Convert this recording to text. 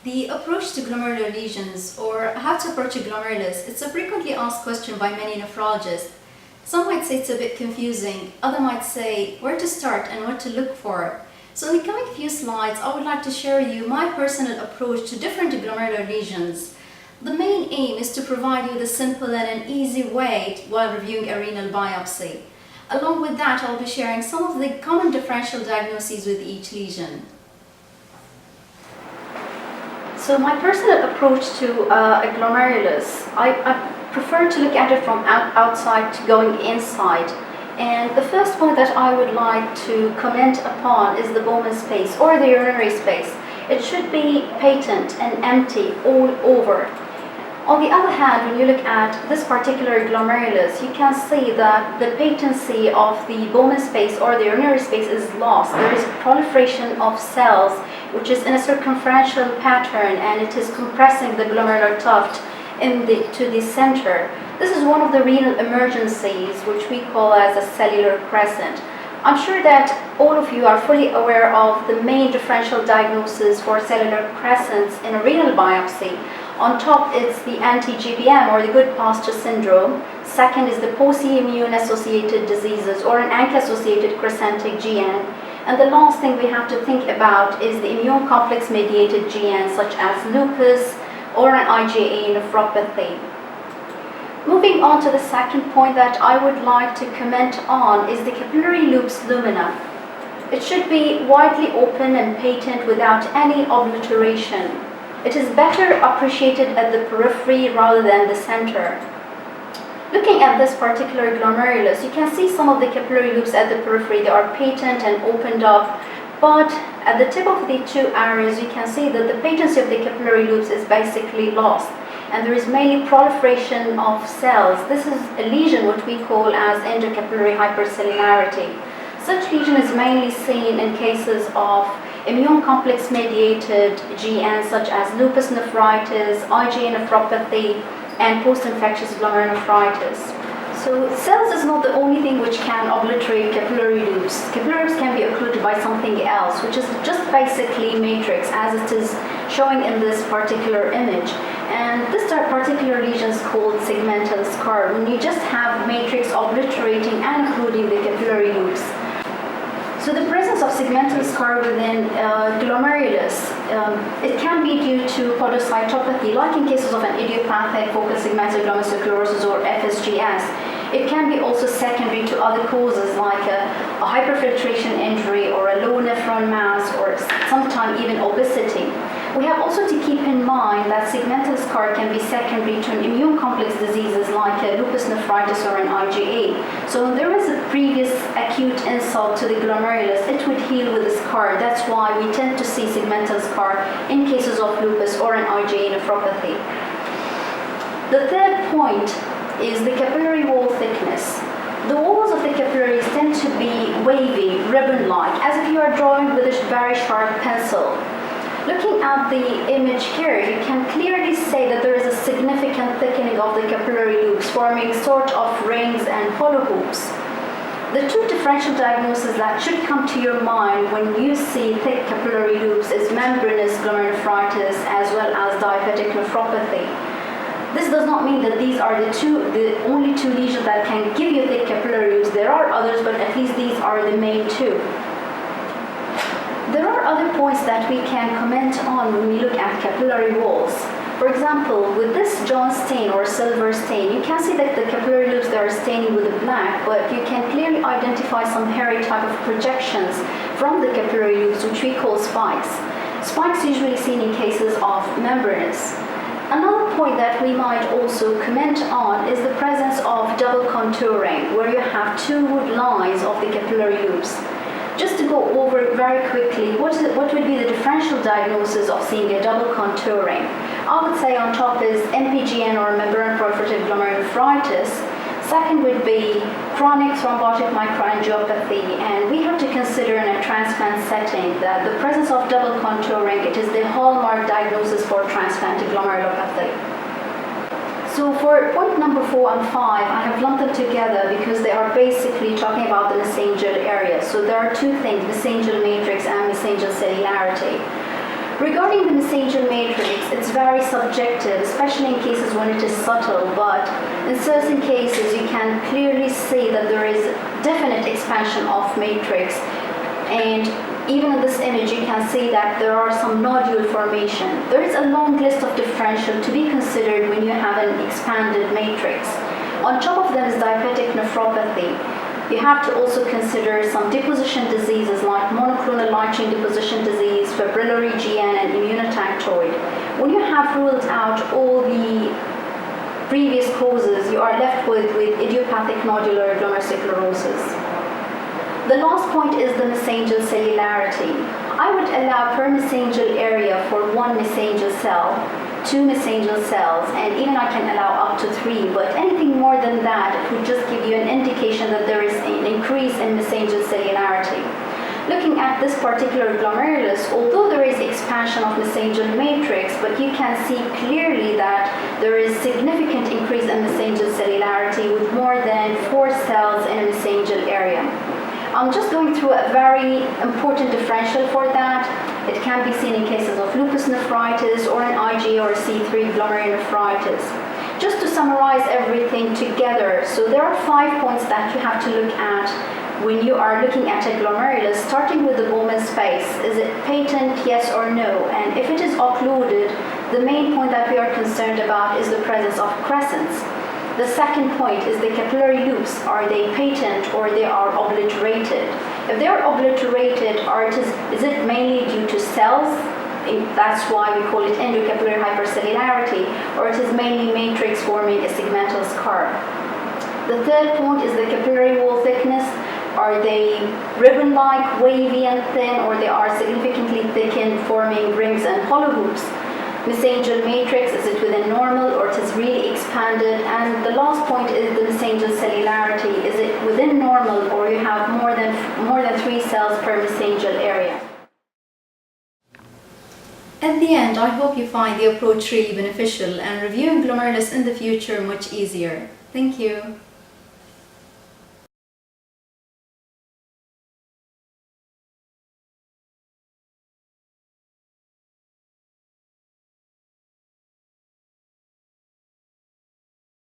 The approach to glomerular lesions, or how to approach a glomerulus, it's a frequently asked question by many nephrologists. Some might say it's a bit confusing, others might say where to start and what to look for. So in the coming few slides, I would like to share with you my personal approach to different glomerular lesions. The main aim is to provide you with a simple and an easy way while reviewing a renal biopsy. Along with that, I'll be sharing some of the common differential diagnoses with each lesion. So my personal approach to a glomerulus, I prefer to look at it from outside to going inside. And the first point that I would like to comment upon is the Bowman space or the urinary space. It should be patent and empty all over. On the other hand, when you look at this particular glomerulus, you can see that the patency of the Bowman space or the urinary space is lost. There is proliferation of cells which is in a circumferential pattern, and it is compressing the glomerular tuft to the center. This is one of the renal emergencies which we call as a cellular crescent. I'm sure that all of you are fully aware of the main differential diagnosis for cellular crescents in a renal biopsy. On top, it's the anti-GBM or the good posture syndrome. Second is the post-immune associated diseases or an ANCA-associated crescentic GN. And the last thing we have to think about is the immune complex mediated GN such as lupus or an IgA nephropathy. Moving on to the second point that I would like to comment on is the capillary loops lumina. It should be widely open and patent without any obliteration. It is better appreciated at the periphery rather than the center. Looking at this particular glomerulus, you can see some of the capillary loops at the periphery. They are patent and opened up, but at the tip of the two areas, you can see that the patency of the capillary loops is basically lost, and there is mainly proliferation of cells. This is a lesion what we call as endocapillary hypercellularity. Such lesion is mainly seen in cases of immune complex mediated GN such as lupus nephritis, IgA nephropathy, and post-infectious glomerulonephritis. So cells is not the only thing which can obliterate capillary loops. Capillary loops can be occluded by something else, which is just basically matrix as it is showing in this particular image. And this particular lesion is called segmental scar, when you just have matrix obliterating and occluding the capillary loops. So the presence of segmental scar within glomerulus, it can be due to podocytopathy, like in cases of an idiopathic focal segmental glomerulosclerosis or FSGS. It can be also secondary to other causes like a hyperfiltration injury or a low nephron mass or sometimes even obesity. We have also to keep in mind that segmental scar can be secondary to an immune complex diseases like a lupus nephritis or an IgA. So when there is a previous acute insult to the glomerulus, it would heal with a scar. That's why we tend to see segmental scar in cases of lupus or an IgA nephropathy. The third point is the capillary wall thickness. The walls of the capillaries tend to be wavy, ribbon-like, as if you are drawing with a very sharp pencil. Looking at the image here, you can clearly say that there is a significant thickening of the capillary loops, forming sort of rings and hollow hoops. The two differential diagnoses that should come to your mind when you see thick capillary loops is membranous glomerulonephritis as well as diabetic nephropathy. This does not mean that these are the only two lesions that can give you thick capillary loops. There are others, but at least these are the main two. There are other points that we can comment on when we look at capillary walls. For example, with this John stain or silver stain, you can see that the capillary loops they are staining with the black, but you can clearly identify some hairy type of projections from the capillary loops, which we call spikes. Spikes usually seen in cases of membranous. Another point that we might also comment on is the presence of double contouring, where you have two lines of the capillary loops. Just to go over very quickly, what would be the differential diagnosis of seeing a double contouring? I would say on top is MPGN or membranous proliferative glomerulonephritis. Second would be chronic thrombotic microangiopathy, and we have to consider in a transplant setting that the presence of double contouring, it is the hallmark diagnosis for transplanted glomerulopathy. So for point number 4 and 5, I have lumped them together because they are basically talking about the mesangial area. So there are two things, mesangial matrix and mesangial cellularity. Regarding the mesangial matrix, it's very subjective, especially in cases when it is subtle, but in certain cases you can clearly see that there is definite expansion of matrix, and even in this image you can see that there are some nodule formation. There is a long list of differential to be considered when you have an expanded matrix. On top of that is diabetic nephropathy. You have to also consider some deposition diseases like monoclonal light chain deposition disease, fibrillary GN, and immunotactoid. When you have ruled out all the previous causes, you are left with idiopathic nodular glomerulosclerosis. The last point is the mesangial cellularity. I would allow per mesangial area for one mesangial cell, 2 mesangial cells, and even I can allow up to 3, but anything more than that, it would just give you an indication that there is an increase in mesangial cellularity. Looking at this particular glomerulus, although there is expansion of mesangial matrix, but you can see clearly that there is significant increase in mesangial cellularity with more than 4 cells in a mesangial area. I'm just going through a very important differential for that. It can be seen in cases of lupus nephritis or an IgA or C3 glomerulonephritis. Just to summarize everything together, so there are 5 points that you have to look at when you are looking at a glomerulus, starting with the Bowman space. Is it patent, yes or no? And if it is occluded, the main point that we are concerned about is the presence of crescents. The second point is the capillary loops. Are they patent or they are obliterated? If they are obliterated, is it mainly due to cells? That's why we call it endocapillary hypercellularity, or it is mainly matrix forming a segmental scar. The third point is the capillary wall thickness. Are they ribbon-like, wavy and thin, or they are significantly thickened, forming rings and hollow hoops? Mesangial matrix, is it within normal or it is really expanded? And the last point is the mesangial cellularity. Is it within normal or you have more than 3 cells per mesangial area? At the end, I hope you find the approach really beneficial and reviewing glomerulus in the future much easier. Thank you.